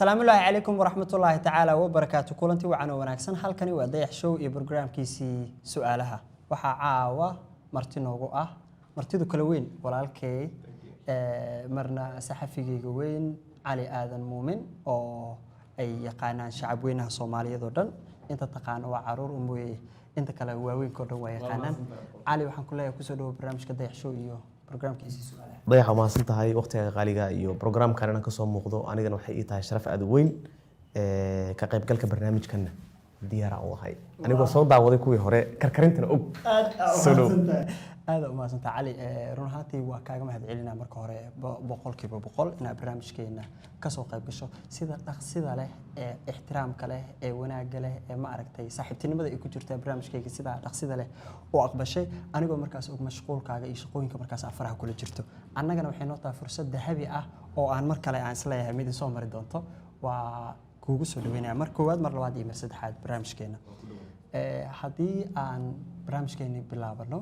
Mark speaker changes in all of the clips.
Speaker 1: السلام الله عليكم ورحمة الله تعالى وبركاته. كلنتي وعنا وناكسن halkani waa dayax show iyo barnaamijkiisii su'aalaha waxa caawa marti noogu ah martidu kala weyn walaalkay marna saxafigayga weyn Ali Aadan Muumin oo ay yaqaanaan shacab weynaha Soomaaliyeed oo dhan inta taqaan waa caruur umuye inta kale waaweyn oo dhan waa yaqaanaan Ali waxaan ku leeyahay ku soo dhaw barnaamijka dayax show iyo barnaamijkiisii su'aalaha
Speaker 2: dayaxa ma santahay waqtiga qaaliga iyo programkan inaan ka soo muuqdo anigana waxay ii tahay sharaf aad u weyn ka qayb galka barnaamijkan diyaar u ahay anigoo soo daawaday kuwii hore karkarintana og
Speaker 1: aad u maasantahay Ali run ahaantii waa kaaga mahadcelinaa marka hore boqolkiiba boqol inaad barnaamijkeena ka soo qayb gasho sida dhaqsida leh ee ixtiraamka leh ee wanaagga leh ee ma aragtay saaxiibtinimada ay ku jirta barnaamijkayga sida dhaqsida leh oo aqbashay anigoo markaas og mashquulkaaga iyo shaqooyinka markaas afaraha kula jirto annagana waxay noo tahay fursad dahabi ah oo aan mar kale aan isleeyahay mid soo mari doonto waa kuugu soo dhaweynaya mar koowaad mar labaad iyo mar saddexaad barnaamijkeena haddii aan barnaamijkeena bilaabano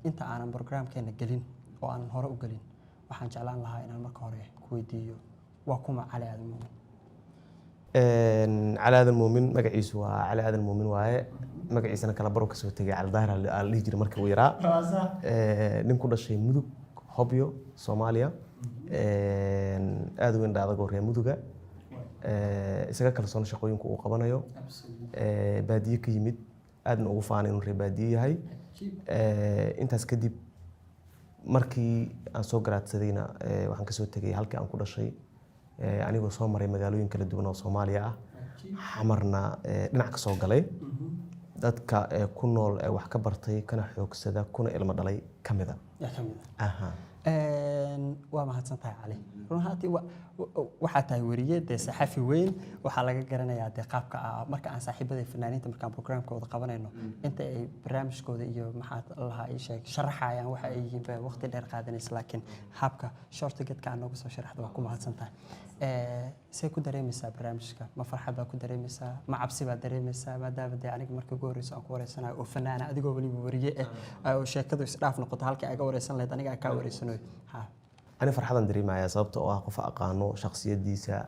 Speaker 1: inta aanan barnaamijkeena gelin oo aan hore u gelin waxaan jeclaan lahaa inaan marka hore ku weydiiyo waa kuma Ali Aadan Muumin
Speaker 2: Ali Aadan Muumin magaciisu waa Ali Aadan Muumin waaye magaciisana kala baro ka soo tagay Cali Daahir aan dhihi jiray markii uu yaraa nin ku dhashay Mudug Hobyo Soomaaliya aad u weyn dhaadago reer Muduga isaga kalsoon shaqooyinka uu qabanayo baadiye ka yimid aadna ugu faanay inuu reer baadiye yahay intaas kadib markii aan soo garaadsadayna waxaan ka soo tagay halkii aan ku dhashay anigoo soo maray magaalooyin kala duwan oo Soomaaliya ah xamarna dhinac ka soo galay dadka ku nool wax ka bartay kana xoogsada kuna ilmo dhalay kamida
Speaker 1: waa mahadsantahay Ali run ahaantii waxaa tahay wariye dee saxafi weyn waxaa laga garanayaa dee qaabka marka aan saaxiibada fanaaniinta markaan programkooda qabanayno inta ay barnaamijkooda iyo maxaa lahaa ay sheeg sharaxayaan waxa ay yihiin ba waqti dheer qaadanaysa laakiin habka shortcut-ka aan nooga soo sharaxdo waa ku mahadsantahay see ku dareemaysaa barnaamijka ma farxad baa ku dareemaysaa ma cabsi baa dareemaysaa maadaama dee aniga markii ugu horreysa aan ku wareysanayo oo fanaana adigoo weliba wariye ah oo sheekadu isdhaaf noqoto halkii aga wareysan lahayd aniga kaa wareysanayo
Speaker 2: أنا فرحان دريمة سببت أو قف أقانو شخصية ديسة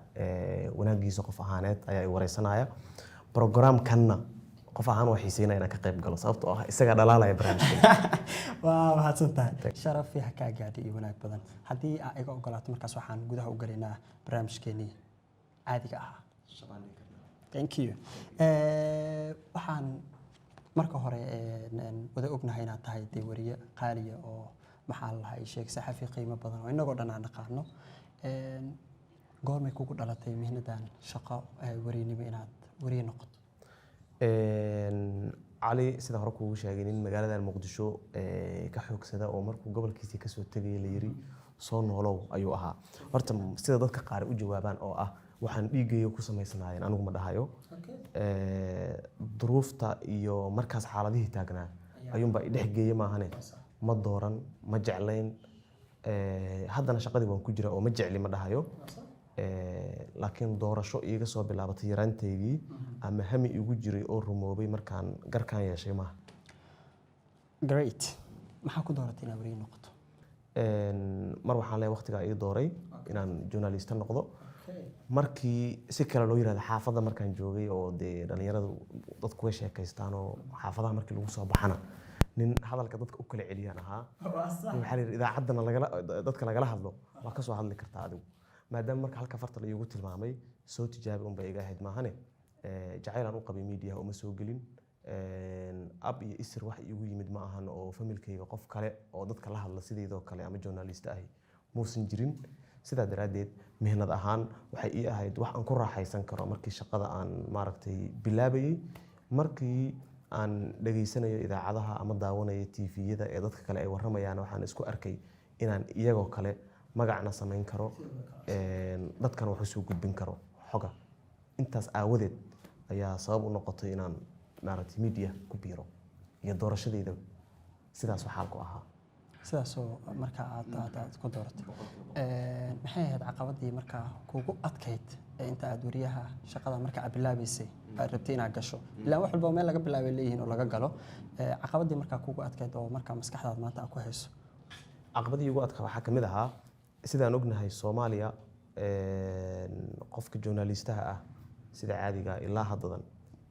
Speaker 2: وناجيس قف أهانات أي وريسنايا برنامج كنا قف أهان وحسينا أنا كقيب قال سببت أو إستجد لا يبرنامج
Speaker 1: واو هاتسنتها شرف فيها كاجادي وناك بدن هدي أيقو قلات مركز وحان جودها وقرينا برنامج كني عادي كأها thank you وحان مركز هراء وذا أبنا هنا تهاي دي ورية قالية أو maxaa la hay sheeg saxafi qiimo badan oo inagoo dhan aan dhaqaano goormay kugu dhalatay mihnadan shaqo wariinimo inaad wariye noqoto
Speaker 2: Ali sida hore kuugu sheegay in magaalada Muqdisho ka xoogsada oo markuu gobolkiisa ka soo tagay la yiri soo noolow ayuu ahaa horta sida dadka qaar u jawaabaan oo ah waxaan dhiigayo ku samaysanaayeen anigu ma dhahayo duruufta iyo markaas xaaladihii taagnaa ayuunba dhex geeyay maahane ما دوران ما جعلين هذا أنا شقدي وان كجرا وما جعلي ما دهايو لكن دورة شو يجي صوب لعبتيران تيجي أما هم يجري أو رموبي مركان جركان يا شيء ما
Speaker 1: great ما حكوا دورتين أوري نقطة
Speaker 2: مروح على وقت قاعد دوري إن جورناليست النقطة markii si kale loo yiraahdo xaafada markaan joogay oo de dhalinyaradu dad ku sheekaystaan oo xaafadaha markii lagu soo baxana nin hadalka dadka u kala celiyaan ahaa waxa la idaacadana dadka lagala hadlo waa ka soo hadli kartaa adigu maadaama marka halka farta la igu tilmaamay soo tijaabi un bay iga ahayd maahane jacaylan u qabay media uma soo gelin ab iyo isir wax igu yimid ma ahan oo familkayga qof kale oo dadka la hadla sideedoo kale ama journalist ah muusan jirin sidaa daraadeed mihnad ahaan waxay ii ahayd wax aan ku raaxaysan karo markii shaqada aan maaragtay bilaabayay markii aan dhageysanayo idaacadaha ama daawanayo TV-yada ee dadka kale ay waramayaan waxaan isku arkay inaan iyagoo kale magacna sameyn karo dadkana wax soo gudbin karo xoga intaas aawadeed ayaa sabab u noqotay inaan maaragtay media ku biiro iyo doorashadeeda sidaas waxa ku ahaa
Speaker 1: sidaasoo marka aad ku dooratay maxay ahayd caqabadii marka kugu adkayd inta aad wariyaha shaqada marka aad bilaabaysay aad rabtay inaad gasho ilaa wax walba meel laga bilaabay leeyihiin oo laga galo caqabadii marka kugu adkayd oo marka maskaxdaada maanta aad ku hayso
Speaker 2: caqabadii ugu adkaa waxa kamid ahaa sidaan ognahay Soomaaliya qofka journalistaha ah sida caadiga ilaa haddadan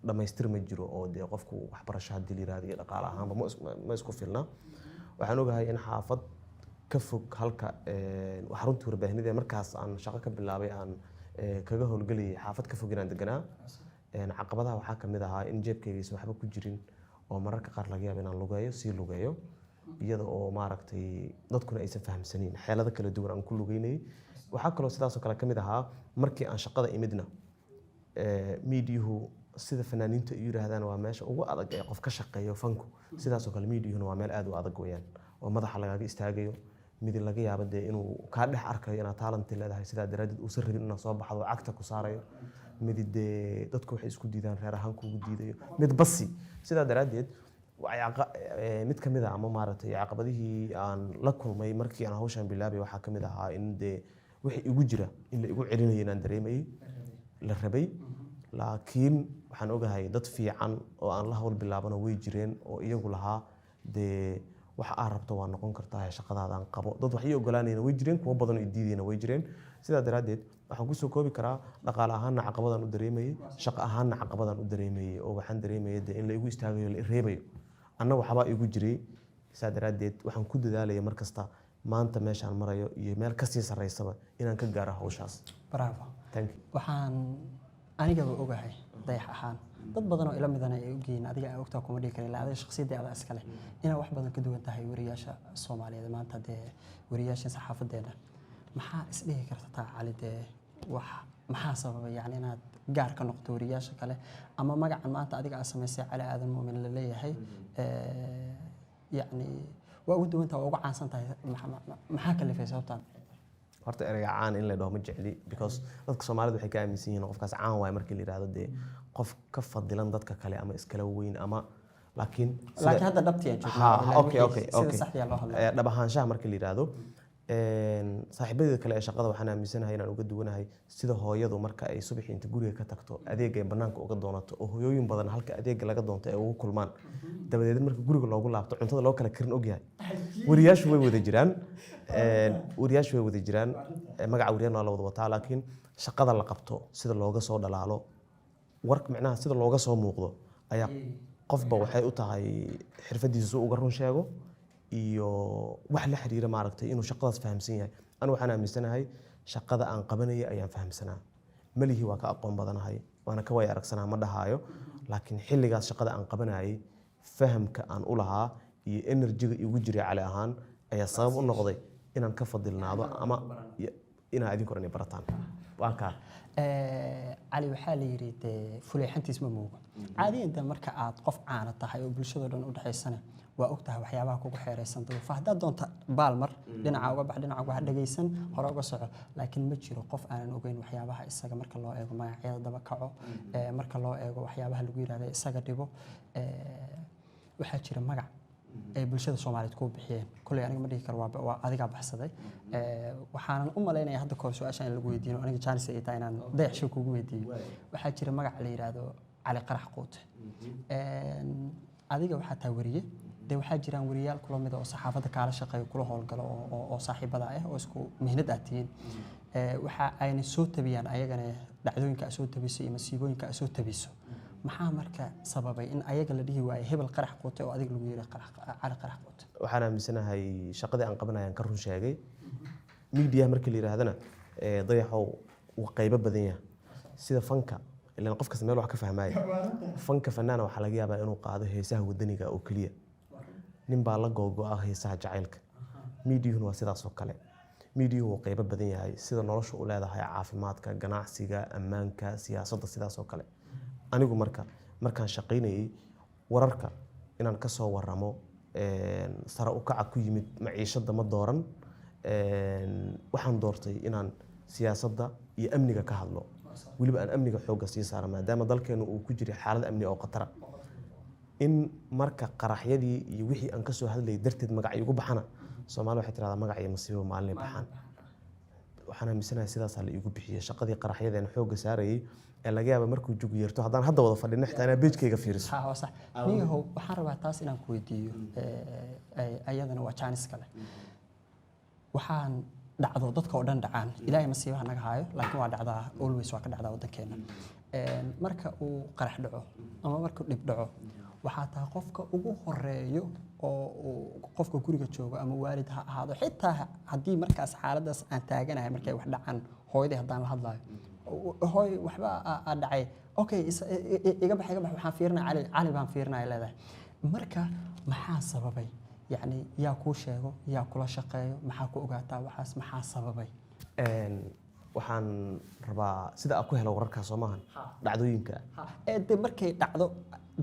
Speaker 2: dhamaystir ma jiro oo dee qofku waxbarasho haddii la yiraahdo iyo dhaqaale ahaanba ma isku filna waxaan ogahay in xaafad ka fog halka xaruntii warbaahinada ee markaas aan shaqo ka bilaabay aan kaga howlgelayay xaafad ka fog inaan deganaa caqabadaha waxaa ka mid ahaa in jeebkayga aysan waxba ku jirin oo mararka qaar laga yaabo inaan lugeeyo iyada oo maaragtay dadkuna aysan fahamsanayn xeelado kala duwan aan ku lugeynayay waxaa kaloo sidaasoo kale ka mid ahaa markii aan shaqada imidna miidiyuhu sida fanaaniinta ay yiraahdaan waa meesha ugu adag ee qof ka shaqeeyo fanku sidaasoo kale miidiyuhuna waa meel aad u adag weeyaan oo madaxa lagaaga istaagayo mid laga yaabo dee inuu kaa dhex arkayo inaad taalanti leedahay sidaa daraaddeed uusan rabin inaad soo baxdo oo cagta ku saarayo mid dee dadku waxay isku diidaan reer ahaan kugu diidayo mid basi sidaa daraaddeed mid ka mid ah ama maaragtay caqabadihii aan la kulmay markii aan hawshan bilaabay waxaa ka mid ahaa in dee wixii igu jira in la igu celinayo inaan dareemayay la rabay laakiin waxaan ogahay dad fiican oo aan la hawl bilaabano way jireen oo iyagu lahaa dee waxa aad rabto waa noqon kartaa shaqadaadaan qabo dad wax ii ogolaanayna way jireen kuwo badan oo diidayna way jireen sidaa daraaddeed waxaan kusoo koobi karaa dhaqaale ahaanna caqabadaan u dareemayay shaqo ahaanna caqabadaan u dareemayay oo waxaan dareemayay dee in la igu istaagayo la reebayo anna waxbaa igu jiray sidaa daraaddeed waxaan ku dadaalaya mar kasta maanta meeshaan marayo iyo meel kasii sarreysaba inaan ka gaaro hawshaas
Speaker 1: bravo waxaan anigaba ogahay dayax ahaan dad badan oo ila midana ay ogyihiin adiga aan ogtaa kuma dhihi karin ilaa adiga shakhsiyadda adaa iska leh inaad wax badan ka duwan tahay wariyaasha Soomaaliyeed maanta dee wariyaasha saxaafadeena maxaa isdhihi kartaa cali dee wax maxaa sababay yani inaad gaar ka noqoto wariyaasha kale ama magacan maanta adiga aad samaysay Cali Aadan Muumin la leeyahay yani waa ugu duwan tahay waa ugu caansan tahay maxaa ka lifay sababtaan
Speaker 2: horta erayga caan in la dhaho ma jecli because dadka Soomaalidu waxay ka aaminsan yihiin qofkaas caan waay markii la yiraahdo dee qof ka fadilan dadka kale ama iskala weyn ama laakiin
Speaker 1: hadda dhabti ay joogto
Speaker 2: okay dhab ahaanshaha markii la yiraahdo saaxiibada kale ee shaqada waxaan aaminsanahay inaan uga duwanahay sida hooyadu marka ay subaxii inta guriga ka tagto adeega ay banaanka uga doonato oo hooyooyin badan halka adeega laga doonto ay ugu kulmaan dabadeed marka guriga loogu laabto cuntada loo kala karin ogyahay wariyaashu way wada jiraan magaca wariyaan waa la wada wataa laakiin shaqada la qabto sida looga soo dhalaalo warka macnaha sida looga soo muuqdo ayaa qofba waxay u tahay xirfadiisa uga run sheego iyo wax la xiriira maaragtay inuu shaqadaas fahamsan yahay anigu waxaan aaminsanahay shaqada aan qabanayay ayaan fahamsanaa malihii waa ka aqoon badanahay waana ka way aragsanaa ma dhahaayo laakiin xilligaas shaqada aan qabanayay fahamka aan u lahaa iyo enerjiga igu jiray cali ahaan ayaa sabab u noqday inaan ka fadilnaado ama inaa idinku oran barataan waa kaa
Speaker 1: cali waxaa la yiri dee fuleexantiis ma muuqo caadiyan marka aad qof caana tahay oo bulshada dhan u dhaxaysana waa ogtahay waxyaabaha kugu xeereysan duruufa haddaad doonta baalmar dhinaca uga bax dhinaca uga dhagaysan hore uga soco laakiin ma jiro qof aanan ogeyn waxyaabaha isaga marka loo eego magacyada daba kaco marka loo eego waxyaabaha lagu yiraahdo isaga dhibo waxaa jira magac ay bulshada Soomaaliyeed ku bixiyeen kulay aniga ma dhihi karo waa adiga baxsaday waxaan u maleynayaa hadda koor su'aasha in lagu weydiino aniga chance ay tahay inaan dayaxsho kugu weydiiyo waxaa jira magac la yiraahdo Cali Qarax Quute adiga waxaa taa wariye de waxaa jiraan wariyaal kula mid oo saxaafadda kala shaqeeyo kula howlgalo oo saaxiibada ah oo isku mihnad aatiin waxa ayna soo tabiyaan ayagana dhacdooyinka soo tabiso iyo masiibooyinka soo tabiso maxaa marka sababay in ayaga la dhihi waayo hebel Qarax Quute oo adiga lagu yiri Cali Qarax Quute
Speaker 2: waxaan aaminsanahay shaqadii aan qabanayaan ka run sheegay media markii la yiraahdana dayaxow uu qayb badan yahay sida fanka ilaa qof kasta meel wax ka fahmaayo fanka fanaana waxa laga yaabaa inuu qaado heesaha wadaniga oo kaliya nin baa la googo'ay heesaha jacaylka media-hu waa sidaas oo kale media-hu waa qayb badan yahay sida nolosha u leedahay caafimaadka ganacsiga ammaanka siyaasadda sidaas oo kale anigu markaan shaqaynayay wararka inaan ka soo waramo sare u kaca ku yimid maciishada ma dooran waxaan doortay inaan siyaasadda iyo amniga ka hadlo waliba aan amniga xooga sii saaro maadaama dalkeenu uu ku jiray xaalad amni oo khatar in marka qaraxyadii iyo wixii aan ka soo hadlay darteed magac igu baxana Soomaaliya waxay tiraahdaa magac iyo masiibo maalin baxan waxaan aaminsanahay sidaas la igu bixiyay shaqadii qaraxyadeen xooga saarayay ee laga yaabo markuu jugu yeerto haddaan hadda wada fadhino xitaa inaan page-kayga fiiriso
Speaker 1: waa sax niyahow waxaan rabaa taas inaan ku weydiiyo ayadana waa chance kale waxaan dhacdo dadka oo dhan dhacaan ilaahay masiibaha naga haayo laakiin waa dhacdaa always waa ka dhacdaa waddankeena marka uu qarax dhaco ama marka dhib dhaco waxaa tahay qofka ugu horeeyo oo qofka guriga joogo ama waalid ha ahaado xitaa haddii markaas xaaladaas aan taaganahay markay wax dhacaan hooyadii haddaan la hadlayo hooy waxba aa dhacay okay iga bax waxaan fiirinaa cali baan fiirinaya leedahay marka maxaa sababay يعني يا كوشيغو يا كولا شقeeyo maxaa ku ogaataa waxaas maxaa sababay
Speaker 2: waxaan rabaa sida aan ku helo wararka Soomaaliya dhacdooyinka
Speaker 1: ee markay dhacdo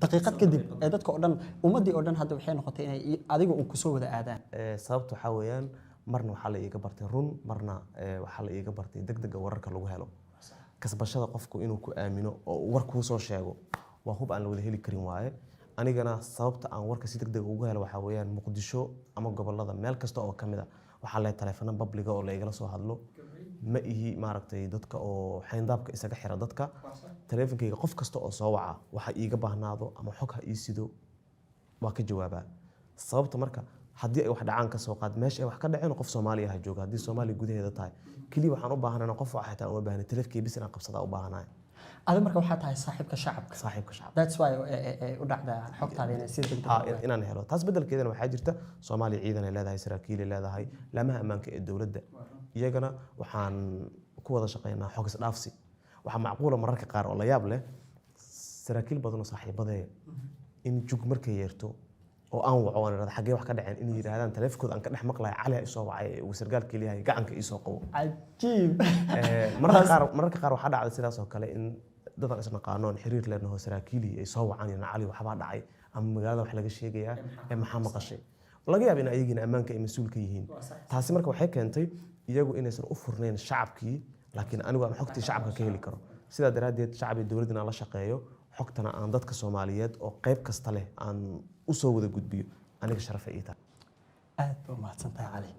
Speaker 1: daqiiqad kadib ee dadka oo dhan ummadii oo dhan hadda waxay noqotay inay adiga uu ku soo wada aadaan
Speaker 2: sababtu waxa weeyaan marna waxa la iiga bartay run marna waxa la iiga bartay degdeg wararka lagu helo kasbashada qofku inuu ku aamino oo warku soo sheego waa hub aan la wada heli karin waaye anigana sababta aan warka si degdeg ugu helo waxa weeyaan Muqdisho ama gobolada meel kasta oo kamid ah waxa la telefoon public oo la igala soo hadlo ma ihi maaragtay dadka oo xayndaabka isaga xira dadka teleefankayga qof kasta oo soo waca waxa iiga baahnaado ama xog ha ii sido waa ka jawaabaa sababta marka haddii ay wax dhacaan ka soo qaad meesha ay wax ka dhaceen qof Soomaaliya ha jooga haddii Soomaaliya gudaheeda tahay kaliya waxaan u baahanahay qof wax xitaa uma baahnayn teleefkay bis inaan qabsada u baahanahay
Speaker 1: adiga marka waxaa tahay saaxiibka shacabka that's why u dhacda xogtaada inay si degdeg
Speaker 2: inaan helo taas bedelkeedana waxaa jirta Soomaaliya ciidan ay leedahay saraakiil ay leedahay lamaha ammaanka ee dawladda iyagana waxaan ku wada shaqeynaa xog isdhaafsi waxa macquul ah mararka qaar oo la yaab leh saraakiil badan oo saaxiibadee in jug markay yeerto oo aan waco aan raad xagee wax ka dhaceen in yiraahdaan teleefankooda aan ka dhex maqlay cali ay soo wacay uu sargaalka leeyahay gacanka ii soo qabo
Speaker 1: ajiib
Speaker 2: mararka qaar waxa dhacday sidaas oo kale in dad aan isna qaanoon xiriir leenahay saraakiili ay soo wacaan in cali waxba dhacay ama magaalada wax laga sheegayaa ee maxaa maqashay laga yaabo in ayagina ammaanka ay mas'uul ka yihiin taasi marka waxay keentay iyagu inaysan u furnayn shacabkii laakiin anigu aan xogtii shacabka ka heli karo sidaa daraadeed shacabka dawladda la shaqeeyo xogtana aan dadka Soomaaliyeed oo qayb kasta leh aan u soo wada gudbiyo aniga sharaf ay tahay
Speaker 1: aad baa mahadsantahay cali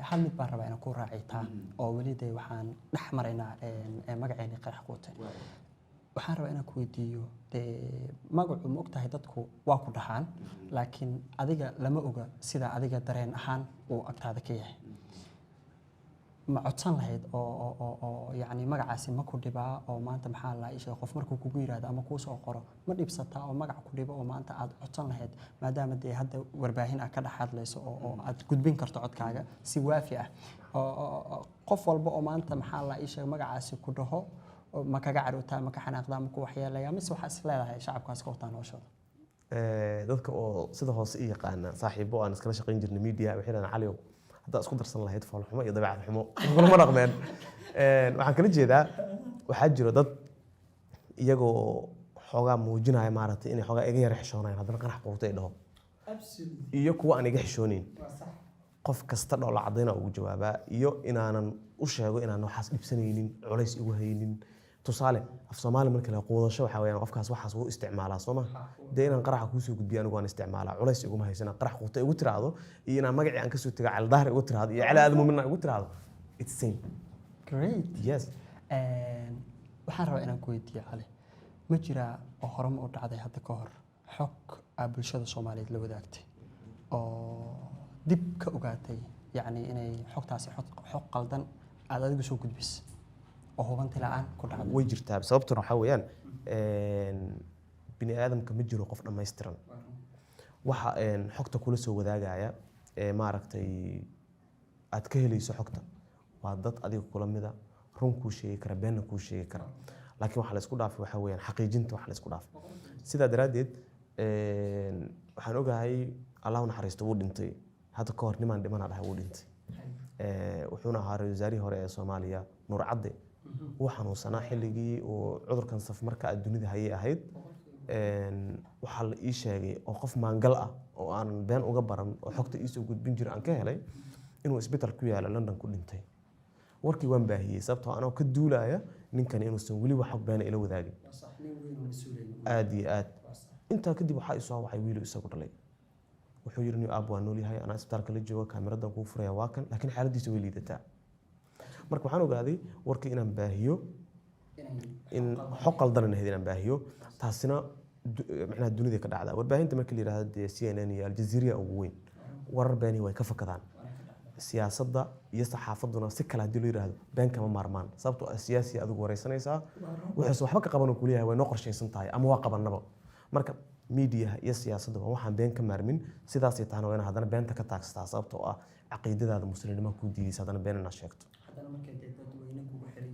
Speaker 1: hal mid baan rabaa inaan ku raacitaa oo waliday waxaan dhex maraynaa magaceena qarax quute waxaan rabaa inaan ku weydiiyo magacu ma ogtahay dadku waa ku dhaxaan laakiin adiga lama oga sida adiga dareen ahaan uu agtaada ka yahay ma codsan lahayd oo yani magacaasi ma ku dhibaa oo maanta maxaa la ishay qof markuu kugu yiraahdo ama kuu soo qoro ma dhibsataa oo magac ku dhibo oo maanta aad codsan lahayd maadaama dee hadda warbaahin aad ka dhex hadlayso oo aad gudbin karto codkaaga si waafi ah qof walba oo maanta maxaa la ishay magacaasi ku dhaho ma kaga carootaa ma ka xanaaqdaa ma ku waxyeelaya mise waxaa is leedahay shacabkaas ka wataan noloshooda
Speaker 2: dadka oo sida hoose i yaqaana saaxiibo aan iskala shaqayn jirnay media waxay leedahay cali hadda isku darsan lahayd fool xumo iyo dabeecad xumo kulama dhaqmeen waxaan kala jeedaa waxaa jiro dad iyagoo xoogaa muujinaya maaragtay inay xoogaa iga yar xishoonayaan haddana qarax quutay dhaho iyo kuwa aan iga xishoonayn qof kasta dhoola cadayna ugu jawaabaa iyo inaanan u sheego inaan waxaas dhibsanaynin culays igu haynin tusaale af Soomaali markii la qoodasho waxa weeyaan qofkaas waxaas uu isticmaalaa Soomaa deeynaan qaraxa ku soo gudbiyo anigu aan isticmaalaa culays igu ma haysana qarax quutay ugu tiraado iyo inaan magacii aan ka soo tagaa cal daahir ugu tiraado iyo cali aadmo midna ugu tiraado it's same
Speaker 1: great
Speaker 2: yes
Speaker 1: waxaan rabaa inaan ku weydiiyo cali ma jira oo horumar u dhacday hadda ka hor xog bulshada Soomaaliyeed la wadaagtay oo dib ka ogaatay yani inay xogtaasi xog qaldan aad adigu soo gudbis oo hubanti la'aan ku dhacday
Speaker 2: way jirtaa sababtuna waxa weeyaan bini aadamka ma jiro qof dhameystiran waxa xogta kula soo wadaagaya maaragtay aad ka helayso xogta waa dad adiga kula mida run kuu sheegi kara beenna kuu sheegi kara laakiin waxa la isku dhaafay waxa weeyaan xaqiijinta waxa la isku dhaafay sidaa daraadeed waxaan ogahay Allah u naxariisto wuu dhintay hadda ka hor nimaan dhimana dhahay wuu dhintay wuxuuna ahaa ra'iisul wasaarihii hore ee Soomaaliya Nuur Cadde uu xanuunsanaa xilligii uu cudurkan saf marka dunida hayay ahayd waxa la ii sheegay oo qof maangal ah oo aan been uga baran oo xogta ii soo gudbin jiray aan ka helay inuu isbitaal ku yaalo London ku dhintay warkii waan baahiyay sababtoo aan ka duulaya ninkan inuu san wali wax xog been ila wadaagin aad iyo aad inta kadib waxa soo wacay wiil isagu dhalay wuxuu yiri inuu aab waa nool yahay ana isbitaalka la joogo kaamiradan ku furaya waa kan laakiin xaaladiisu way liidataa marka waxaan ogaaday warkii inaan baahiyo in xog qaldan inaan baahiyo taasina macnaha dunida ka dhacda warbaahinta markii la yiraahdo CNN iyo Al Jazeera ugu weyn warar beeni way ka fakadaan siyaasadda iyo saxaafadduna si kale haddii loo yidhaahdo been kama maarmaan sababtoo ah siyaasi adigu wareysanaysaa wuxuuse waxba ka qaban oo kuleeyahay way noo qorshaysan tahay ama waa qabannaba marka miidiyaha iyo siyaasadda waa waxaan been ka maarmin sidaasay tahana waa inaad haddana beenta ka taagsataa sababtoo ah caqiidadaada muslimnimo kuu diidaysa haddana been inaad sheegto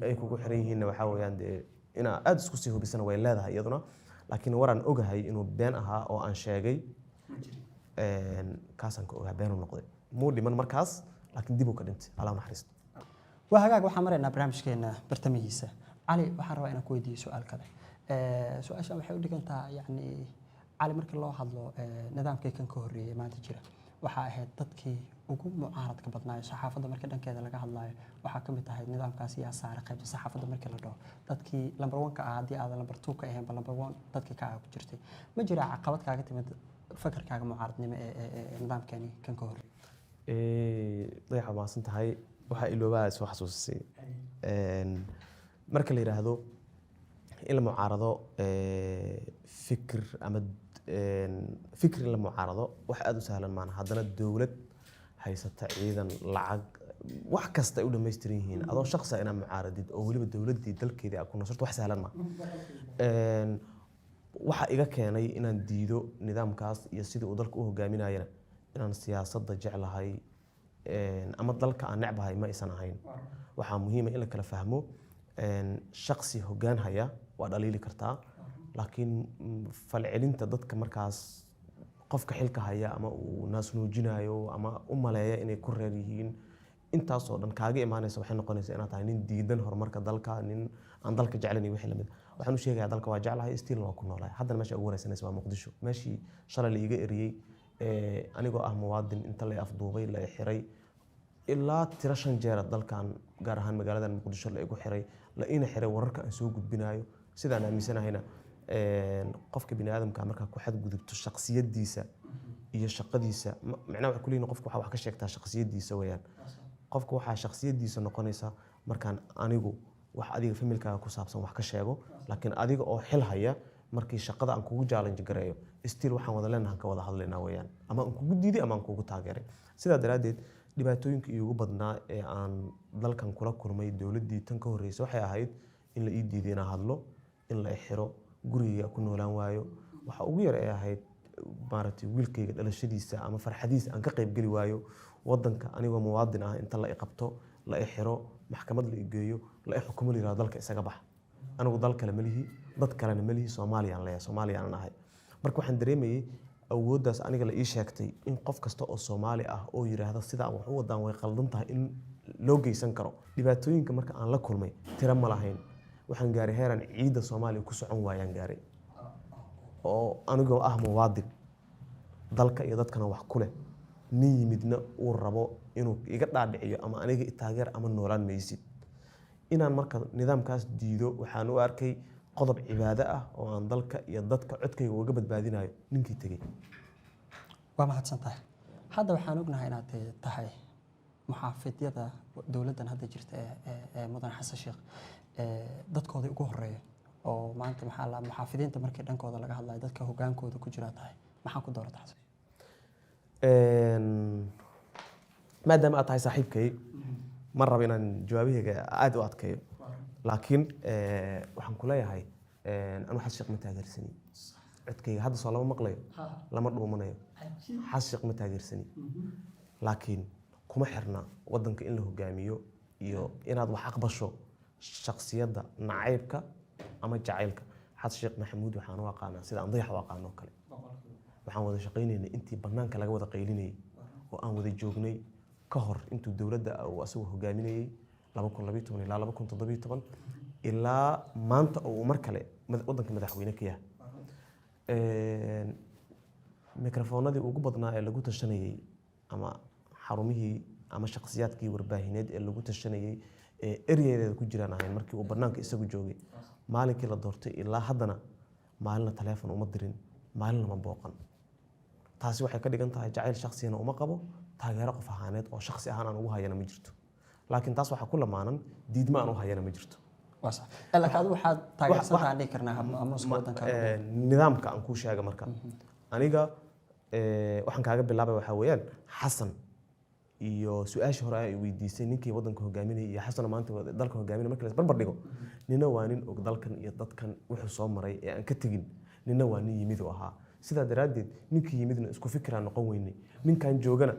Speaker 2: ay kugu xiran yihiinna waxaa weeyaan dee inaa aada isku sii hubisana way leedahay iyaduna laakiin waraan ogahay inuu been ahaa oo aan sheegay kaasaan ka ogaa beenu noqday muu dhiman markaas laakiin dib uu ka dhintay allah naxariisto
Speaker 1: waa hagaag waxaan maraynaa barnaamijkeena bartamihiisa cali waxaan rabaa inaan ku weydiiyo su-aal kale su-aashan waxay u dhigantaa yacni cali markii loo hadlo nidaamkii kan ka horreeyay maanta jira waxaa ahayd dadkii ugu mucaaradka badnaayo saxaafadda markii dhankeeda laga hadlaayo waxaa ka mid ahayd nidaamkaas yaa saaray qaybta saxaafadda markii la dhaho dadkii lambar 1 ka ah haddii aadan lambar 2 ka ahaynba lambar 1 dadkii ka ah ku jirtay ma jira caqabad kaaga timid fakarkaaga mucaaradnimo ee nidaamkani kan ka horreeyay
Speaker 2: dayaxa maasan tahay waxaa iloobaa soo xasuusisay marka la yidhaahdo in la mucaarado fikir ama fikir in la mucaarado wax aada u sahlan maana haddana dowlad haysata ciidan lacag wax kasta ay u dhammaystiran yihiin adoo shaqsa inaad mucaaradid oo weliba dowladdii dalkeedii aad ku nasarto wax sahlan ma waxa iga keenay inaan diido nidaamkaas iyo sidii uu dalka u hogaaminayana inaan siyaasadda jeclahay ama dalka aan necbahay ma aysan ahayn waxaa muhiima in la kala fahmo shaqsi hoggaan haya waa dhaliili kartaa laakiin falcelinta dadka markaas qofka xilka haya ama uu naas nuujinayo ama u maleeya inay ku reer yihiin intaasoo dhan kaaga imaanaysa waxay noqonaysaa inaad tahay nin diidan horumarka dalka nin aan dalka jeclayn iyo wixii lamid waxaan u sheegayaa dalka waa jeclahay stiilna waa ku noolahay haddana meesha ugu wareysanaysa waa muqdisho meeshii shalay la iga eriyey anigoo ah muwaadin inta la afduubay la xiray ilaa tiro 5 jeer dalkan gaar ahaan magaaladan muqdisho la igu xiray la ina xiray wararka aan soo gudbinayo sidaan aaminsanahayna qofka bini aadamka markaa ku xadgudubto shakhsiyadiisa iyo shaqadiisa macnaha waxa kuleeyna qofku waxa wax ka sheegtaa shakhsiyadiisa weeyaan qofku waxa shakhsiyadiisa noqonaysa markaan anigu wax adiga familkaaga ku saabsan wax ka sheego laakiin adiga oo xil haya markii shaqada aan kugu challenge gareeyo still waxaan wada leenahay ka wada hadlaynaa weeyaan ama aan kugu diiday ama aan kugu taageeray sidaa daraadeed dhibaatooyinka ugu badnaa ee aan dalkan kula kulmay dowladdii tan ka horreysay waxay ahayd in la ii diiday inaan hadlo in la xiro guriga ku noolaan waayo waxa ugu yar ay ahayd maaragtay wiilkayga dhalashadiisa ama farxadiisa aan ka qayb gali waayo wadanka anigoo muwaadin ah inta la iqabto la xiro maxkamad la igeeyo la xukumo liraa dalka isaga bax anigu dal kale malihi dad kalena malihi Soomaaliyan leeyahay Soomaaliyan ahay marka waxaan dareemayay awooddaas aniga la ii sheegtay in qof kasta oo Soomaali ah oo yiraahdo sida wax u wadaan way qaldan tahay in loo geysan karo dhibaatooyinka marka aan la kulmay tira ma lahayn waxaan gaaray heeran ciidda Soomaaliya ku socon waayaan gaaray oo anigoo ah muwaadin dalka iyo dadkana wax ku leh nin yimidna uu rabo inuu iga dhaadhiciyo ama aniga taageer ama noolaan maysid inaan marka nidaamkaas diido waxaan u arkay qodob cibaado ah oo aan dalka iyo dadka codkayga uga badbaadinayo ninkii tagay
Speaker 1: waa mahadsantahay hadda waxaan ognahay inaad tahay muxaafidyada dowladdan hadda jirta ee mudan xasan sheekh dadkooda ugu horeeya oo maanta maxaa la muxaafidiinta markii dhankooda laga hadlayo dadka hogaankooda ku jira tahay maxaa ku dooratay xasan
Speaker 2: maadaama aad tahay saaxiibkay ma rabo inaan jawaabahayga aad u adkeeyo laakiin waxaan ku leeyahay anu xasan sheekh ma taageersani codkayga hadda soo lama maqlayo lama dhuumanayo xasan sheekh ma taageersani laakiin kuma xirna wadanka in la hogaamiyo iyo inaad wax aqbasho shakhsiyadda nacaybka ama jacaylka xasan sheekh maxamuud waxaan u aqaanaa sida aan dayax u aqaano kale waxaan wada shaqaynaynay intii banaanka laga wada qaylinayay oo aan wada joognay ka hor intuu dowladda uu asagu hogaaminayay 2012 ilaa 2017 ilaa maanta oo mar kale wadanka madaxweyne ka yahay mikrofoonadii ugu badnaa ee lagu tashanayay ama xarumihii ama shakhsiyaadkii warbaahineed ee lagu tashanayay ee eryadeeda ku jiraan ahayn markii uu banaanka isagu joogay maalinkii la doortay ilaa haddana maalina taleefon uma dirin maalin lama booqan taasi waxay ka dhigan tahay jacayl shakhsiyana uma qabo taageero qof ahaaneed oo shakhsi ahaan aan ugu hayana ma jirto laakiin taas waxaa ku lamaanan diidma aan u hayana ma jirto
Speaker 1: laakiin adigu waxaad taageersantahay dhihi karnaa amuuska wadanka
Speaker 2: nidaamka aan kuu sheega marka aniga waxaan kaaga bilaabay waxaa weeyaan xasan iyo su-aashii hore ay weydiisay ninkii waddanka hogaaminayay iyo xasan maanta dalka hogaaminaya marka la barbar dhigo nina waa nin og dalkan iyo dadkan wuxuu soo maray ee aan ka tegin nina waa nin yimid u ahaa sidaa daraaddeed ninkii yimidna isku fikir aan noqon weynay ninkan joogana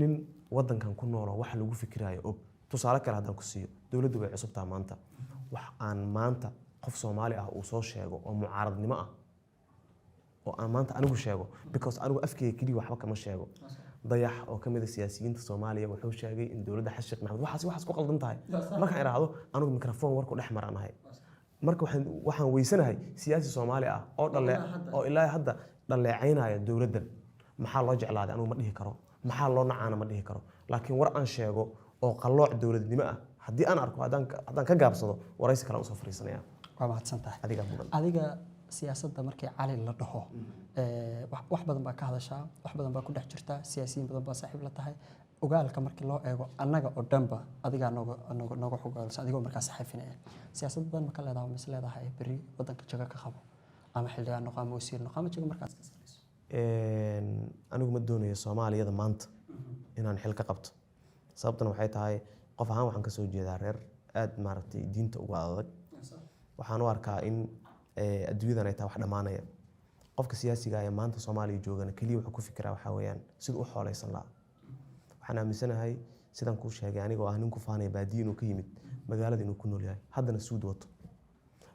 Speaker 2: nin waddankan ku nooloo waxa lagu fikiraayo og tusaale kale haddaan ku siiyo dowladdu way cusubtaa maanta wax aan maanta qof Soomaali ah uu soo sheego oo mucaaradnimo ah oo aan maanta anigu sheego because anigu afkeyga kaliya waxba kama sheego dayax oo ka mid ah siyaasiyiinta Soomaaliya wuxuu sheegay in dowladda Xasan Sheekh Maxamed waxaas ku qaldan tahay markaan iraahdo anigu mikrafoon war ku dhex maranahay marka waxaan weysanahay siyaasi Soomaali ah oo ilaa hadda dhaleecaynaya dowladdan maxaa loo jeclaaday anigu ma dhihi karo maxaa loo nacaana ma dhihi karo laakiin war aan sheego oo qalooc dowladnimo ah haddii aan arko haddaan ka gaabsado waraysi kale u soo fariisanaya
Speaker 1: waa mahadsantahay
Speaker 2: mudan
Speaker 1: adiga siyaasadda markii cali la dhaho wax badan baa ka hadashaa wax badan baa ku dhex jirta siyaasiyiin badan baa saaxiib la tahay ogaalka markii loo eego annaga oo dhanba adigaa nooga xogaalsan adigoo markaa saxaafinaya siyaasad badan ma ka leedahay mise leedahay berri waddanka jaga ka qabo ama xildhibaan noqo ama wasiir noqo ama jaga markaas ka sarreyso
Speaker 2: anigu ma doonayo Soomaaliyada maanta inaan xil ka qabto sababtuna waxay tahay qof ahaan waxaan ka soo jeedaa reer aad maaragtay diinta uga adag waxaan u arkaa in adduunyadan ay tahay wax dhamaanaya qofka siyaasiga ah ee maanta Soomaaliya joogana kaliya wuxuu ku fikiraa waxa weeyaan siduu u xooleysan lahaa waxaan aaminsanahay sidaan kuu sheegay anigoo ah nin ku faanaya baadiyo inuu ka yimid magaalada inuu ku nool yahay haddana suud wato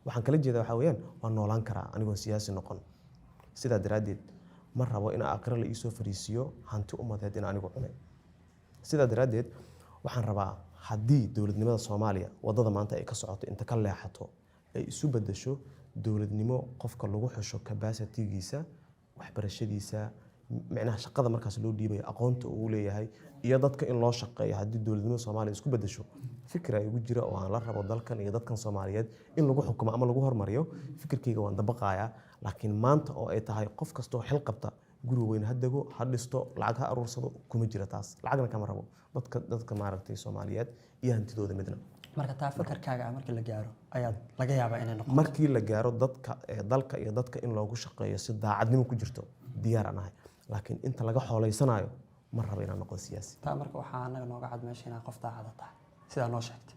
Speaker 2: waxaan kala jeedaa waxa weeyaan waan noolaan karaa anigoo siyaasi noqon sidaa daraaddeed ma rabo in aakhiro la iisoo fariisiyo hanti ummadeed in anigu cunay sidaa daraaddeed waxaan rabaa haddii dowladnimada Soomaaliya wadada maanta ay ka socoto inta ka leexato ay isu bedesho dowladnimo qofka lagu xusho capacity-giisa waxbarashadiisa macnaha shaqada markaas loo dhiibayo aqoonta uu leeyahay iyo dadka in loo shaqeeyo haddii dowladnimada Soomaaliya isku bedesho fikir ay ugu jira oo aan la rabo dalkan iyo dadkan Soomaaliyeed in lagu xukumo ama lagu hormariyo fikirkayga waan dabaqayaa laakiin maanta oo ay tahay qof kastoo xil qabta guri weyn ha dago ha dhisto lacag ha aruursado kuma jira taas lacagna kama rabo dadka maaragtay Soomaaliyeed iyo hantidooda midna
Speaker 1: marka taa fikirkaaga markii la gaaro ayaa laga yaabaa inay noqoto
Speaker 2: markii la gaaro dadka dalka iyo dadka in loogu shaqeeyo si daacadnimo ku jirto diyaar aan ahay laakiin inta laga xooleysanayo ma rabo inaan noqdo siyaasi
Speaker 1: taa marka waxaa anaga nooga cad meesha inaan qof daacad tahay sidaa noo sheegtay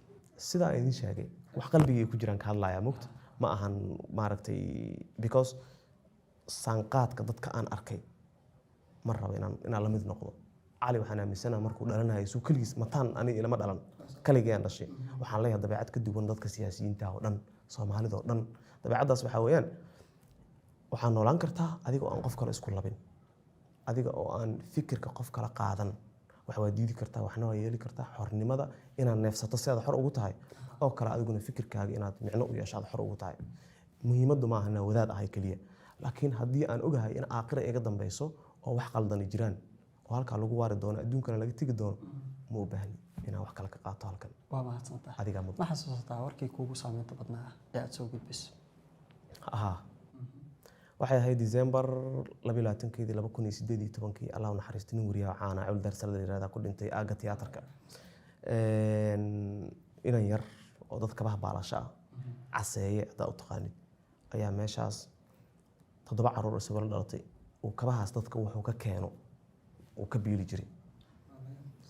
Speaker 2: sidaa aan idin sheegay wax qalbigay ku jiraan ka hadlaya mugta ma ahan maaragtay because saanqaadka dadka aan arkay ma rabo inaan la mid noqdo cali waxaan aaminsanahay markuu dhalanayo suu kaligiis mataan aniga ilama dhalan kaligii aan dhashay waxaan leeyahay dabeecad ka duwan dadka siyaasiyiinta oo dhan Soomaalida oo dhan dabeecadaas waxa weeyaan waxaan noolaan kartaa adiga oo aan qof kale isku labin adiga oo aan fikirka qof kale qaadan wax waa diidi kartaa waxna waa yeeli kartaa xornimada inaad neefsato si aad xor ugu tahay oo kale adiguna fikirkaaga inaad micno u yeesho aad xor ugu tahay muhiimaddu maaha inaan wadaad ahay kaliya laakiin haddii aan ogahay in aakhira iga dambayso oo wax qaldani jiraan oo halkaa lagu waari doono adduunkana laga tegi doono ma u baahni inaan wax kale ka qaato halkan
Speaker 1: waa mahadsantahay
Speaker 2: adigaa mud
Speaker 1: ma xasuusataa warkii kuugu saameynta badnaa ee aad soo gudbiso
Speaker 2: waxay ahayd December 2018 Allah u naxariisto nin wariyaha caana cul darsal la yiraahdo ku dhintay aaga tiyaatarka inan yar oo dadka bahbaalasha caseeye hada u taqaanid ayaa meeshaas 7 caruur isagoo la dhalatay uu kabahaas dadka wuxuu ka keeno uu ka biili jiray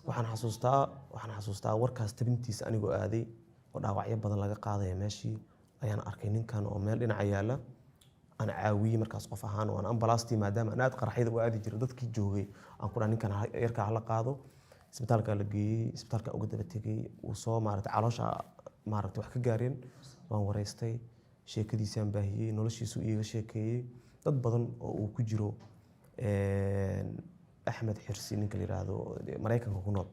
Speaker 2: waxaan xasuustaa warkaas tabintiisa anigoo aaday oo dhaawacyo badan laga qaaday meeshii ayaan arkay ninkan oo meel dhinaca yaala aan caawiyay markaas qof ahaan oo aan ambalaastii maadaama aan aad qarxayda u aadi jiray dadkii joogay aan ku dhahay ninkan yarka la qaado isbitaalka la geeyay isbitaalka uga daba tegay uu soo maaragtay caloosha maaragtay wax ka gaareen waan wareystay sheekadiisaan baahiyay noloshiisu iiga sheekeeyay dad badan oo uu ku jiro Axmed Xirsi ninka la yiraahdo Mareykanka ku nool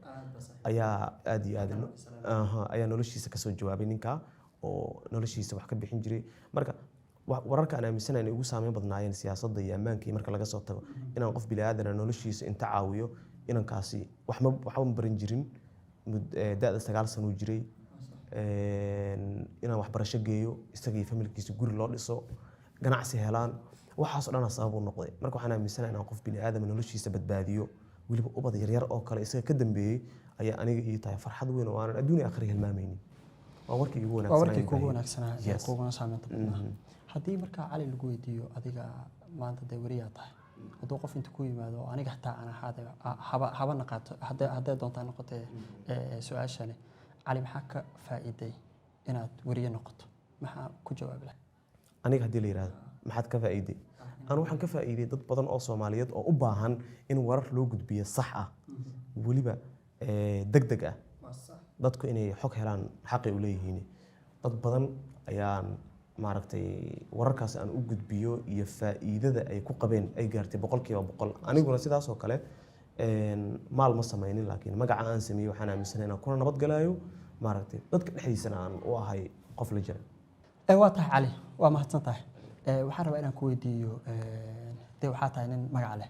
Speaker 2: ayaa aad iyo aad ayaa noloshiisa ka soo jawaabay ninka oo noloshiisa wax ka bixin jiray marka wararka aan aaminsanahay inay ugu saameyn badnaayeen siyaasadda iyo ammaanka marka laga soo tago inaan qof bini'aadan noloshiisa inta caawiyo inankaasi waxba baran jirin da'da 9 sano jiray inaan waxbarasho geeyo isagii familkiisa guri loo dhiso ganacsi helaan waxaas oo dhan sabab u noqday marka waxaan aaminsanahay inaan qof bini'aadan noloshiisa badbaadiyo waliba ubad yar oo kale isaga ka dambeeyay ayaa aniga ii tahay farxad weyn oo aan adduun iyo aakhira hilmaamaynin waa warkii ugu wanaagsanaa
Speaker 1: kuuguna saameynta badnaa haddii markaa cali lagu weydiiyo adiga maanta dee wariyaa tahay hadduu qof inta ku yimaado aniga xataa aan ahaade haba naqaato hadday doontaa noqotee su-aashani cali maxaa ka faa'iiday inaad weriye noqoto maxaa ku jawaabi lahay
Speaker 2: aniga haddii la yidhaahdo maxaad ka faa'iiday anu waxaan ka faa'iiday dad badan oo Soomaaliyeed oo u baahan in warar loo gudbiyo sax ah weliba degdeg ah dadku inay xog helaan xaqi u leeyihiin dad badan ayaan maaragtay wararkaas aan u gudbiyo iyo faa'iidada ay ku qabeen ay gaartay 100% aniguna sidaas oo kale maal ma samaynin laakiin magaca aan sameeyay waxaan aaminsanahay inaan kuna nabad galayo maaragtay dadka dhexdiisana aan u ahay qof la jira
Speaker 1: waa tahay cali waa mahadsan tahay waxaan rabaa inaan ku weydiiyo dee waxaa tahay nin magac leh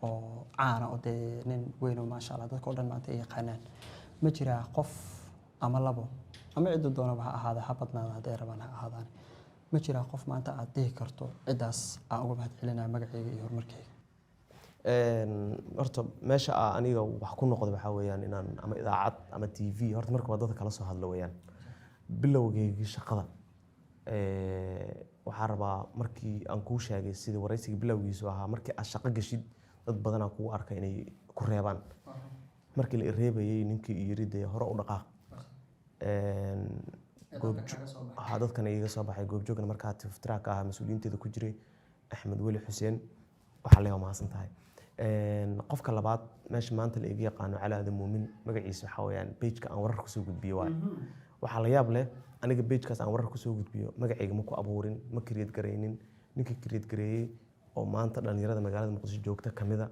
Speaker 1: oo caana oo dee nin weyn oo maasha Allah dadka oo dhan maanta ay yaqaanaan ma jiraa qof ama labo ama cidda doonaba ha ahaada ha badnaada hadday rabaan ha ahaadaan ma jiraa qof maanta aad dhihi karto ciddaas aan uga mahad celinaya magacayga iyo horumarkayga
Speaker 2: horta meesha aniga wax ku noqdo waxaa weeyaan inaan ama idaacad ama TV horta marka waa dadka kala soo hadlo weeyaan bilowgeygii shaqada waxaa rabaa markii aan kuu sheegay sida waraysiga bilowgiisu ahaa markii aad shaqo gashid dad badan aan kugu arkay inay ku reebaan markii la reebayay ninkii yiri dee hore u dhaqaaq dadkan iga soo baxay goobjoogna markaa tiftiraaka ah mas'uuliyiinteeda ku jiray Axmed Weli Xuseen waxaa leeyahay mahadsan tahay qofka labaad meesha maanta la iga yaqaano Cali Aadan Muumin magaciisa waxa weeyaan page-ka aan warar ku soo gudbiyo waxaa la yaab leh aniga page-kaas aan warar ku soo gudbiyo magacayga ma ku abuurin ma create gareynin ninka create gareeyay oo maanta dhalinyarada magaalada Muqdisho joogta kamida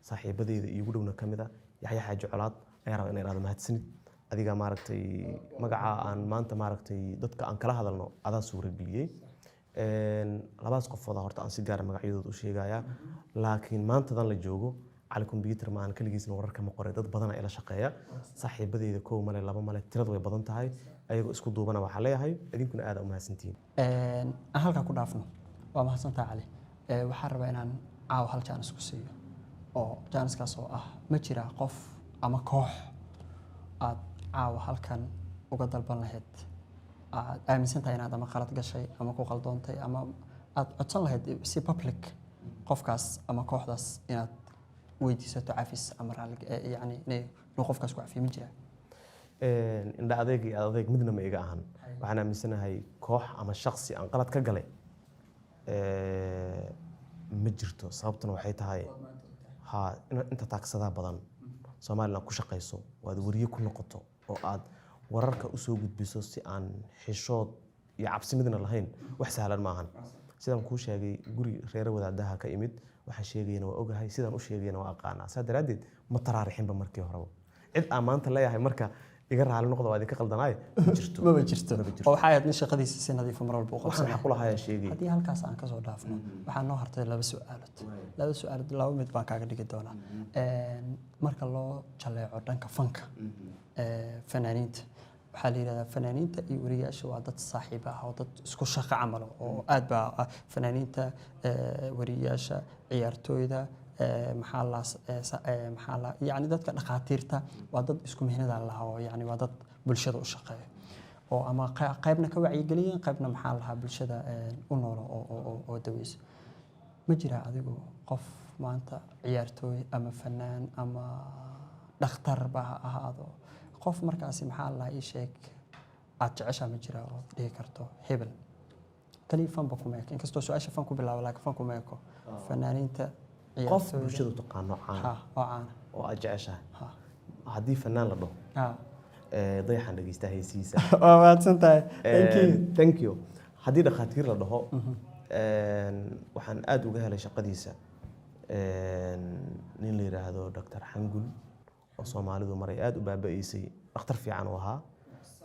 Speaker 2: saaxiibadeeda iyo gudowna kamida Yaxya Xaaji Colaad ayaa rabaa inay raado mahadsanid adiga maaragtay magaca aan maanta maaragtay dadka aan kala hadalno adaa suura geliyay labaas qofood horta aan si gaar ah magacyadooda u sheegaya laakiin maantadan la joogo cali computer ma aan kaligiisna wararka ma qoray dad badan ay la shaqeeya saaxiibadeeda koow male laba male tiradu way badan tahay ayagoo isku duubana waxaa leeyahay idinkuna aad u mahadsantihiin
Speaker 1: aan halka ku dhaafno waa mahadsantahay cali waxaan rabaa inaan caaw hal jaanis ku siiyo oo jaaniskaas oo ah ma jira qof ama koox aad caaw halkan uga dalban lahayd aad aaminsan tahay inaad ama qalad gashay ama ku qaldoontay ama aad codsan lahayd si public qofkaas ama kooxdaas inaad weydiisato cafis ama raalli yani inay qofkaas ku cafiyo ma jira
Speaker 2: indha adeeg iyo adeeg midna ma iga ahan waxaan aaminsanahay koox ama shakhsi aan qalad ka galay ma jirto sababtuna waxay tahay inta taagsadaa badan Soomaaliland ku shaqeyso waad wariye ku noqoto oo aad wararka u soo gudbiso si aan xishood iyo cabsi midna lahayn wax sahlan ma ahan sidaan kuu sheegay guri reer wadaadaha ka imid waxa sheegayna waa ogahay sidaan u sheegayna waa aqaana saadaradeed ma taraarixinba markii hore cid aan maanta leeyahay marka iga raali noqdo waa idinka qaldanaay jirto
Speaker 1: ma jirto oo waxa ay shaqadiisa si nadiif mar walba u qabsan
Speaker 2: waxaan xaqulahay sheegay
Speaker 1: hadii halkaas aan ka soo dhaafno waxaan noo hartay laba su'aalood laba mid baan kaaga dhigi doonaa marka loo jaleeco dhanka fanka fanaaniinta waxaa la yiraahdaa fanaaniinta iyo wariyaasha waa dad saaxiib ah oo dad isku shaqo camal oo aad baa fanaaniinta wariyaasha ciyaartooyda maxaa la yani dadka dhaqaatiirta waa dad isku mihnada laha oo yani waa dad bulshada u shaqeeya oo ama qaybna ka wacyigeliyeen qaybna maxaa lahaa bulshada u nool oo daweysa ma jira adigu qof maanta ciyaartooy ama fanaan ama dhakhtar ba ahaado qof markaasi maxaa la ii sheeg aad jeceshaa ma jira oo dhihi karto hebel kaliya fanba kuma eko inkastoo su-aasha fan ku bilaabo laakiin fan kuma eko fanaaniinta
Speaker 2: qof bulshada taqaano caan oo aad jeceshahay haddii fanaan la dhaho dayaxan dhegeysta haysiisa
Speaker 1: waa mahadsan tahay
Speaker 2: thank you haddii dhakhaatiir la dhaho waxaan aad uga helay shaqadiisa nin la yiraahdo Dr. Xangul oo Soomaalidu maray aad u baaba'eysay dhakhtar fiican oo ahaa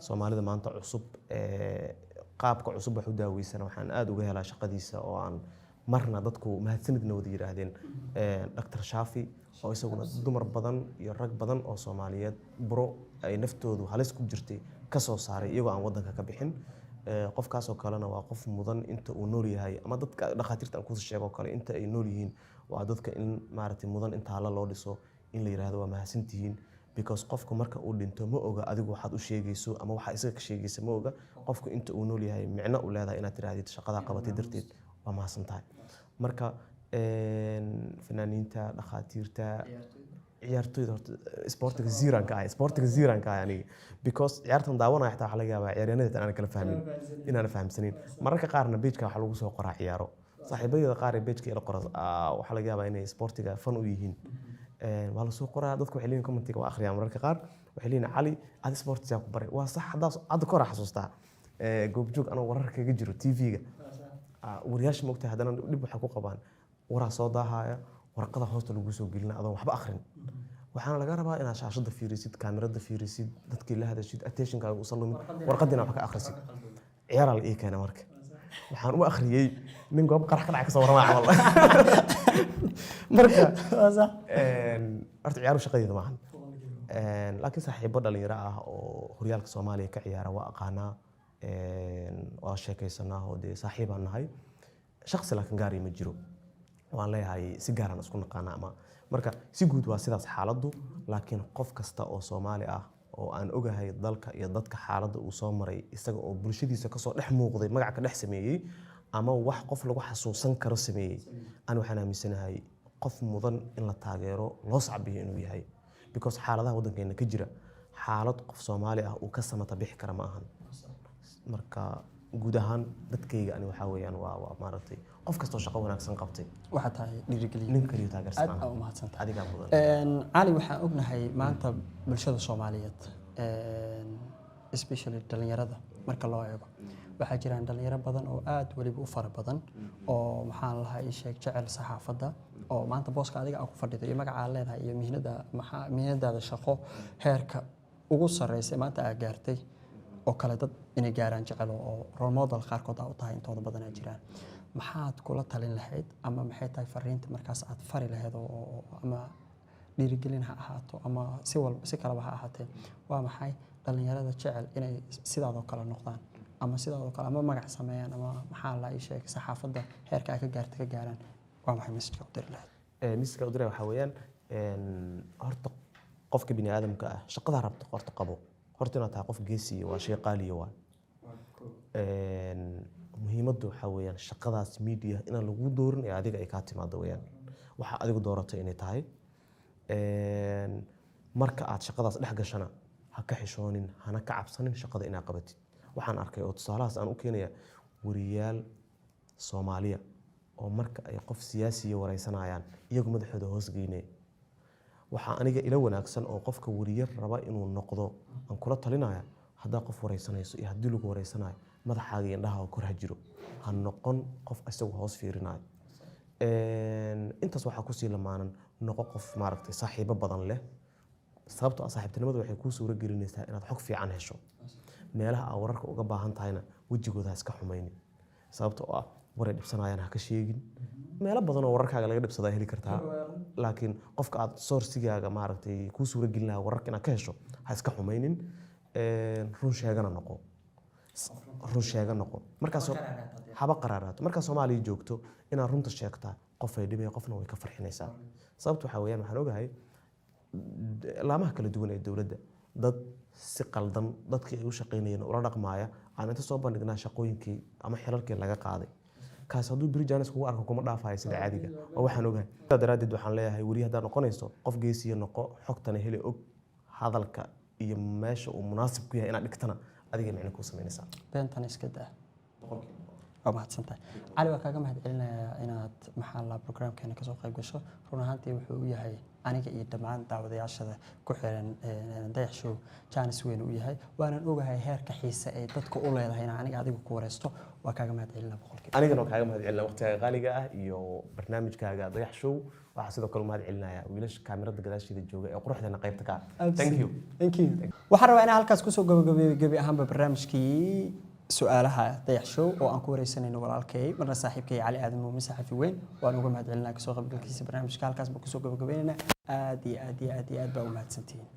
Speaker 2: Soomaalida maanta cusub qaabka cusub wax u daaweysana waxaan aad uga helaa shaqadiisa oo aan marna dadku mahadsanidna wada yiraahdeen Dr. Shaafi oo isaguna dumar badan iyo rag badan oo Soomaaliyeed buro ay naftoodu halis ku jirtay ka soo saaray iyagoo aan wadanka ka bixin qofkaas oo kalena waa qof mudan inta uu nool yahay ama dadka dhakhaatiirta aan ku sheego kale inta ay nool yihiin waa dadka in maaragtay mudan inta la loo dhiso in la yiraahdo waa mahadsantihiin because qofku marka uu dhinto ma oga adigu waxaad u sheegayso ama waxa isaga ka sheegaysa ma oga qofku inta uu nool yahay micno u leedahay inaad tiraahdo shaqada qabatay darteed waa mahadsantahay marka fanaaniinta dhakhaatiirta ciyaartoyda horta sportiga ziranka yani because ciyaartan daawanaya xitaa waxaa laga yaabaa ciyaaryahanada aan kala fahmin inaan fahamsanin mararka qaarna page-ka waxaa lagu soo qoraa ciyaaro saaxiibadeeda qaar ee page-ka ila qora waxaa laga yaabaa inay sportiga fan u yihiin waa la soo qoraa dadku waxay leeyihiin commentiga waa akhriyaa mararka qaar waxay leeyihiin cali adi sportiga ku baray waa sax hadda kora xasuustaa goobjoog anoo wararka kaga jiro TV-ga wariyaasha moogtahay haddana dhib waxay ku qabaan waraa soo daahaya warqada hoosta lagu soo gelina adoon waxba akhrin waxaana laga rabaa inaad shaashada fiirisid kaamirada fiirisid dadkii la hadashid attentionkaaga u salumin warqadiina wax ka akhrisid ciyaaraa la ii keena marka waxaan u akhriyey nin goob qarax ka dhacay kasoo warama camal marka horta ciyaaru shaqadeeda maahan laakiin saaxiibo dhalinyaro ah oo horyaalka Soomaaliya ka ciyaara waa aqaanaa waa sheekaysanaa oo dee saaxiibaan nahay shakhsi laakiin gaari ma jiro waan leeyahay si gaaran isku naqaana ama marka si guud waa sidaas xaaladdu laakiin qof kasta oo Soomaali ah oo aan ogahay dalka iyo dadka xaaladda uu soo maray isaga oo bulshadiisa ka soo dhex muuqday magac ka dhex sameeyay ama wax qof lagu xasuusan karo sameeyay aan waxaan aaminsanahay qof mudan in la taageero loo sacbiyo inuu yahay because xaaladaha waddankeena ka jira xaalad qof Soomaali ah uu ka samata bixi kara ma ahan marka guud ahaan dadkayga ani waxa weeyaan waa maaragtay qof kastoo shaqo wanaagsan qabtay
Speaker 1: waxa tahay dhiirigelin
Speaker 2: nin kaliya taageersan
Speaker 1: aad u mahadsantahay
Speaker 2: adiga mudan
Speaker 1: cali waxaan ognahay maanta bulshada Soomaaliyeed especially dhalinyarada marka loo eego waxaa jiraan dhalinyaro badan oo aad waliba u fara badan oo maxaan lahaa sheeg jecel saxaafadda oo maanta booska adiga ku fadhido iyo magaca leedahay iyo mihnadaada shaqo heerka ugu sareeyay maanta aad gaartay oo kale dad inay gaaraan jecel oo role model qaarkood u tahay intooda badan ay jiraan maxaad kula talin lahayd ama maxay tahay fariinta markaas aad fari lahayd oo ama dhiirigelin ha ahaato ama si kale ha ahaatee waa maxay dhalinyarada jecel inay sidaadoo kale noqdaan ama sidaadoo kale ama magac sameeyaan ama maxaa la sheeg saxaafadda heerka ay ka gaartay ka gaaraan waa maxay message u diri lahayd
Speaker 2: message u diray waxa weeyaan horta qofka bini aadamka ah shaqada rabta qorto qabo horta inaad tahay qof geesiyo waa shay qaaliyo waa muhiimaddu waxa weeyaan shaqadaas media inaan lagu doorin ee adiga ay ka timaado weeyaan waxa adigu dooratay inay tahay marka aad shaqadaas dhex gashana ha ka xishoonin hana ka cabsanin shaqada inaad qabatid waxaan arkay oo tusaalahaas aan u keenaya wariyaal Soomaaliya oo marka ay qof siyaasiya wareysanayaan iyagu madaxooda hoos geynay waxa aniga ila wanaagsan oo qofka wariyar raba inuu noqdo aan kula talinaya hadaa qof wareysanayso iyo hadii lagu wareysanayo madaxaaga indhaha kor ha jiro ha noqon qof isagu hoos fiirinayo intaas waxa ku sii lamaanan noqo qof maaragtay saaxiibo badan leh sababtoo ah saaxiibtinimadu waxay kuu suura gelinaysaa inaad xog fiican hesho meelaha aad wararka uga baahan tahayna wajigooda ha iska xumaynin sababtoo ah waray dhibsanayaan ha ka sheegin meelo badan oo wararkaaga laga dhibsadaa heli kartaa laakiin qofka aad sourcigaaga maaragtay kuu suura gelinaya wararka inaad ka hesho ha iska xumaynin run sheega noqo markaas haba qaraaraato markaa Soomaaliya joogto inaad runta sheegtaa qof ay dhibay qofna way ka farxinaysaa sababtu waxa weeyaan waxaan ogahay laamaha kala duwan ee dawladda dad si qaldan dadkii ay u shaqeynayeen ula dhaqmaaya aan inta soo bandhignaa shaqooyinkii ama xilalkii laga qaaday kaas hadduu Bridgeanes kugu arko kuma dhaafayo sida caadiga oo waxaan ogahay daraadeed waxaan leeyahay wariye haddaad noqonayso qof geesiyo noqo xogtana heli og hadalka iyo meesha uu munaasib ku yahay inaad dhigtana adiga micno ku sameynaysaa
Speaker 1: beentan iska daa waa mahadsantahay cali waa kaaga mahadcelinayaa inaad maxaa la programkeena kasoo qayb gasho run ahaantii wuxuu u yahay aniga iyo dhammaan daawadayaashada ku xiran Dayax Show chance weyn u yahay waanan ogahay heerka xiisa ay dadku u leedahay in aniga adigu ku wareysto waa kaaga mahadcelinaa boqolkiiba
Speaker 2: anigana waa kaaga mahadcelinaa waqtiga qaaliga ah iyo barnaamijkaaga Dayax Show waxaa sidoo kale mahadcelinayaa wiilasha kaamirada gadaasheeda jooga ee quruxdeena qaybta ka thank you
Speaker 1: waxaan rabaa inaan halkaas kusoo gabagabeeyo ahaanba barnaamijkii su'aalaha Dayax Show oo aan ku wareysanayno walaalkay marna saaxiibkay Cali Aadan Muumin saxafi weyn waan uga mahadcelinaa kasoo qaybgalkiisa barnaamijka halkaas baan kusoo gabagabeynaa aad baa u mahadsantihiin